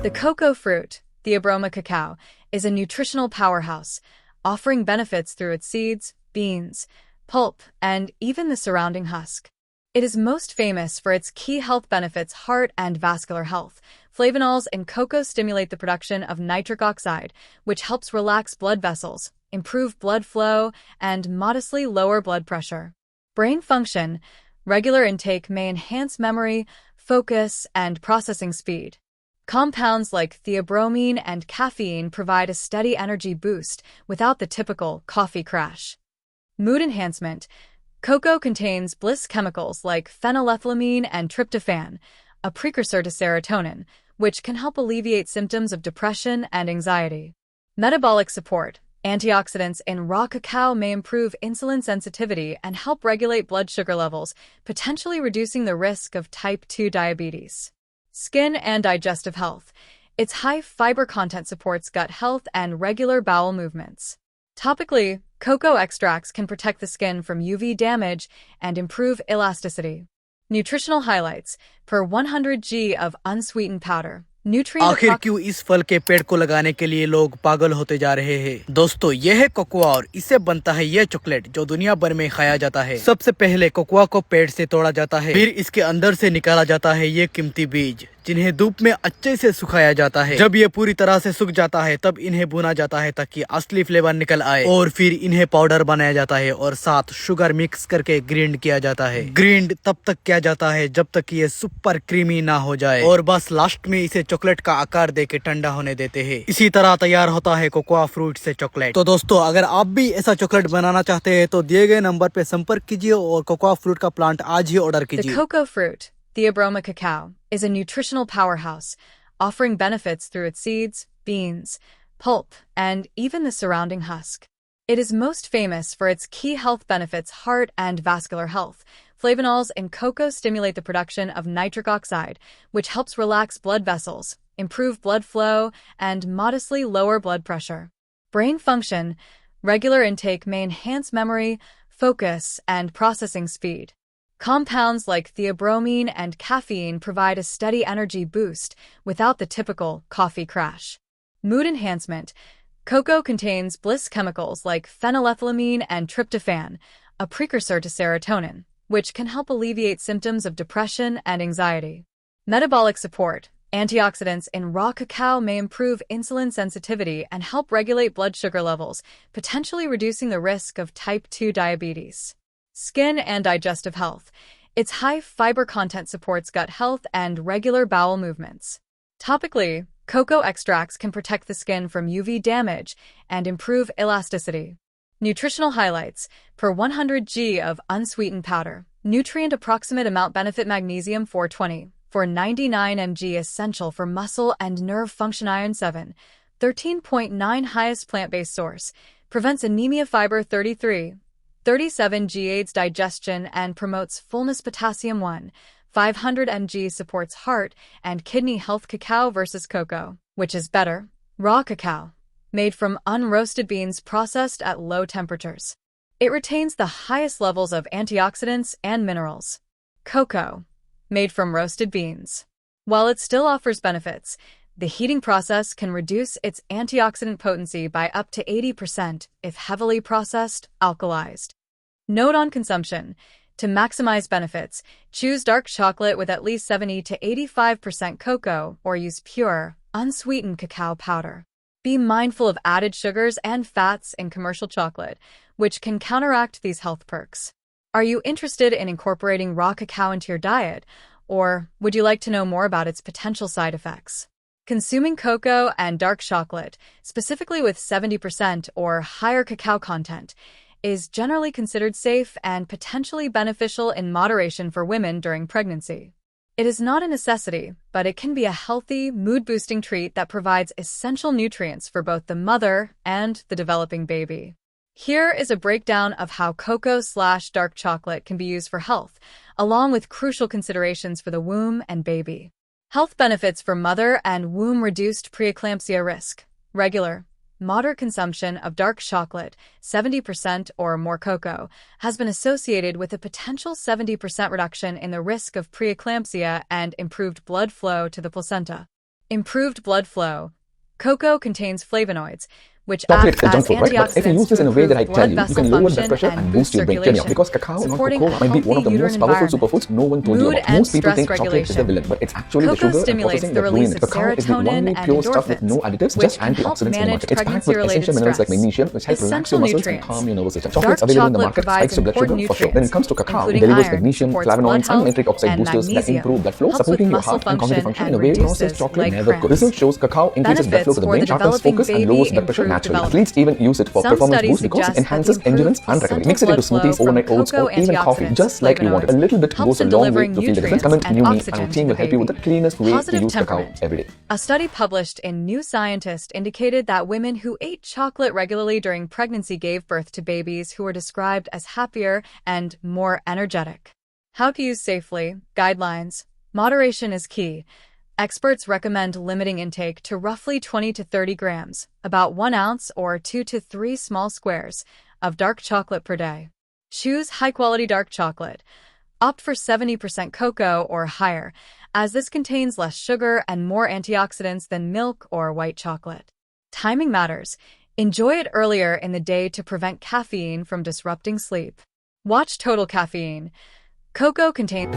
The cocoa fruit, Theobroma cacao, is a nutritional powerhouse, offering benefits through its seeds, beans, pulp, and even the surrounding husk. It is most famous for its key health benefits: heart and vascular health. Flavonols in cocoa stimulate the production of nitric oxide, which helps relax blood vessels, improve blood flow, and modestly lower blood pressure. Brain function: regular intake may enhance memory, focus, and processing speed. Compounds like theobromine and caffeine provide a steady energy boost without the typical coffee crash. Mood enhancement: cocoa contains bliss chemicals like phenylethylamine and tryptophan, a precursor to serotonin, which can help alleviate symptoms of depression and anxiety. Metabolic support: antioxidants in raw cacao may improve insulin sensitivity and help regulate blood sugar levels, potentially reducing the risk of type 2 diabetes. Skin and digestive health: its high fiber content supports gut health and regular bowel movements. Topically, cocoa extracts can protect the skin from UV damage and improve elasticity. Nutritional highlights: per 100 g of unsweetened powder, nutrient आखिर क्यों इस फल के पेड़ को लगाने के लिए लोग पागल होते जा रहे हैं? दोस्तों, यह है कोकोआ और इससे बनता है यह चॉकलेट जो दुनिया भर में खाया जाता है। सबसे पहले कोकोआ को पेड़ से तोड़ा जाता है, फिर इसके अंदर से निकाला जाता है ये कीमती बीज, जिन्हें धूप में अच्छे से सुखाया जाता है। जब ये पूरी तरह से सूख जाता है तब इन्हें भुना जाता है ताकि असली फ्लेवर निकल आए, और फिर इन्हें पाउडर बनाया जाता है और साथ शुगर मिक्स करके ग्राइंड किया जाता है। ग्राइंड तब तक किया जाता है जब तक ये सुपर क्रीमी ना हो जाए, और बस लास्ट में इसे चॉकलेट का आकार देके ठंडा होने देते हैं। इसी तरह तैयार होता है कोकोआ फ्रूट से चॉकलेट। तो दोस्तों, अगर आप भी ऐसा चॉकलेट बनाना चाहते हैं तो दिए गए नंबर पे संपर्क कीजिए और कोकोआ फ्रूट का प्लांट आज ही ऑर्डर कीजिए। The cocoa fruit, Theobroma cacao, is a nutritional powerhouse, offering benefits through its seeds, beans, pulp, and even the surrounding husk. It is most famous for its key health benefits: heart and vascular health. Flavonols in cocoa stimulate the production of nitric oxide, which helps relax blood vessels, improve blood flow, and modestly lower blood pressure. Brain function: regular intake may enhance memory, focus, and processing speed. Compounds like theobromine and caffeine provide a steady energy boost without the typical coffee crash. Mood enhancement: cocoa contains bliss chemicals like phenylethylamine and tryptophan, a precursor to serotonin, which can help alleviate symptoms of depression and anxiety. Metabolic support: antioxidants in raw cacao may improve insulin sensitivity and help regulate blood sugar levels, potentially reducing the risk of type 2 diabetes. Skin and digestive health: its high fiber content supports gut health and regular bowel movements. Topically, cocoa extracts can protect the skin from UV damage and improve elasticity. Nutritional highlights: per 100 g of unsweetened powder, nutrient approximate amount benefit: magnesium 420, for 99 mg essential for muscle and nerve function, iron 7, 13.9 highest plant-based source, prevents anemia, fiber 33, 37 g aids digestion and promotes fullness, potassium 1, 500 mg supports heart and kidney health. Cacao versus cocoa, which is better? Raw cacao, made from unroasted beans processed at low temperatures. It retains the highest levels of antioxidants and minerals. Cocoa, made from roasted beans. While it still offers benefits, the heating process can reduce its antioxidant potency by up to 80% if heavily processed, alkalized. Note on consumption: to maximize benefits, choose dark chocolate with at least 70 to 85% cocoa or use pure, unsweetened cacao powder. Be mindful of added sugars and fats in commercial chocolate, which can counteract these health perks. Are you interested in incorporating raw cacao into your diet, or would you like to know more about its potential side effects? Consuming cocoa and dark chocolate, specifically with 70% or higher cacao content, is generally considered safe and potentially beneficial in moderation for women during pregnancy. It is not a necessity, but it can be a healthy, mood-boosting treat that provides essential nutrients for both the mother and the developing baby. Here is a breakdown of how cocoa/dark chocolate can be used for health, along with crucial considerations for the womb and baby. Health benefits for mother and womb: reduced preeclampsia risk. Regular, moderate consumption of dark chocolate, 70% or more cocoa, has been associated with a potential 70% reduction in the risk of preeclampsia and improved blood flow to the placenta. Improved blood flow. Cocoa contains flavonoids, which Chocolate act is junk as food, right? But if you use antioxidants this to in a way that I improve tell blood you, you vessel can lower blood function pressure and and boost boost your brain. Hear me out, circulation, because cacao and supporting cocoa a might be one of the healthy most uterine powerful environment. superfoods no one told you Mood about. and Most people stress think chocolate is the regulation. villain, but it's actually the Cocoa sugar and stimulates processing the that ruin release it. of Cacao is the serotonin only and pure stuff with endorphins, no additives, which just can help antioxidants in the manage market. It's packed with pregnancy-related essential minerals like stress. magnesium, which help relax Essential your muscles and nutrients. calm your nervous system. Dark Chocolate's available in the chocolate market, provides spikes your blood sugar important for sure. When it nutrients, comes to cacao, it including delivers iron, magnesium, supports blood flavonoids, and health, nitric oxide and boosters that magnesium, improve blood flow, helps with supporting your muscle heart and cognitive function function in and a way processed reduces chocolate leg never could. cramps. Research shows cacao increases blood flow Benefits to the for brain, the sharpens developing focus, and baby lowers blood pressure improve naturally. development. Athletes even use it for Some performance studies boost because it suggest that the enhances endurance improved and recovery. placental Mix it into blood flow smoothies, from overnight oats, cocoa or even coffee, antioxidants, just like you want. A flavonoids, little bit helps goes a in long way delivering to feel the difference. nutrients Comment and new me, oxygen and to team the will help you with baby. the cleanest way to Positive use cacao temperament. every day. A study published in New Scientist indicated that women who ate chocolate regularly during pregnancy gave birth to babies who were described as happier and more energetic. How to use safely. Guidelines. Moderation is key. Experts recommend limiting intake to roughly 20 to 30 grams, about 1 ounce or 2 to 3 small squares, of dark chocolate per day. Choose high-quality dark chocolate. Opt for 70% cocoa or higher, as this contains less sugar and more antioxidants than milk or white chocolate. Timing matters. Enjoy it earlier in the day to prevent caffeine from disrupting sleep. Watch total caffeine. Cocoa contains